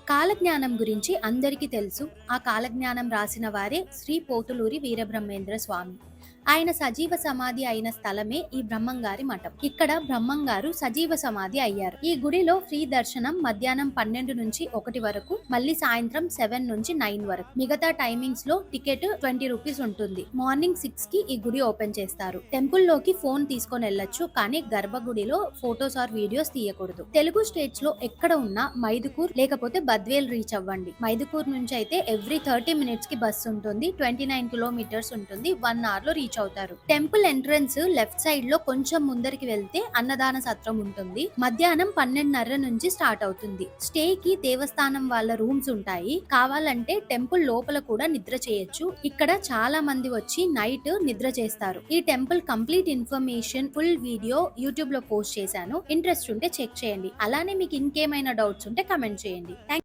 కాలజ్ఞానం గురించి అందరికీ తెలుసు. ఆ కాలజ్ఞానం రాసిన వారే శ్రీ పోతులూరి వీరబ్రహ్మేంద్ర స్వామి. ఆయన సజీవ సమాధి అయిన స్థలమే ఈ బ్రహ్మంగారి మఠం. ఇక్కడ బ్రహ్మంగారు సజీవ సమాధి అయ్యారు. ఈ గుడిలో ఫ్రీ దర్శనం మధ్యాహ్నం 12 నుంచి 1 వరకు, మళ్ళీ సాయంత్రం 7 నుంచి 9 వరకు. మిగతా టైమింగ్స్ లో టికెట్ 20 రూపీస్ ఉంటుంది. మార్నింగ్ 6 కి ఈ గుడి ఓపెన్ చేస్తారు. టెంపుల్ లోకి ఫోన్ తీసుకొని వెళ్ళొచ్చు, కానీ గర్భగుడిలో ఫోటోస్ ఆర్ వీడియోస్ తీయకూడదు. తెలుగు స్టేట్స్ లో ఎక్కడ ఉన్నా మైదుకూర్ లేకపోతే బద్వేల్ రీచ్ అవ్వండి. మైదుకూర్ నుంచి అయితే ఎవ్రీ 30 మినిట్స్ కి బస్ ఉంటుంది. 29 కిలోమీటర్స్ ఉంటుంది. 1 అవర్ లో రీచ్ అవుతారు. టెంపుల్ ఎంట్రన్స్ లెఫ్ట్ సైడ్ లో కొంచెం ముందరికి వెళ్తే అన్నదాన సత్రం ఉంటుంది. మధ్యాహ్నం 12:30 నుంచి స్టార్ట్ అవుతుంది. స్టే కి దేవస్థానం వాళ్ళ రూమ్స్ ఉంటాయి. కావాలంటే టెంపుల్ లోపల కూడా నిద్ర చేయొచ్చు. ఇక్కడ చాలా మంది వచ్చి నైట్ నిద్ర చేస్తారు. ఈ temple complete information full video YouTube లో పోస్ట్ చేశాను. ఇంట్రెస్ట్ ఉంటే చెక్ చేయండి. అలానే మీకు ఇంకేమైనా డౌట్స్ ఉంటే కమెంట్ చేయండి.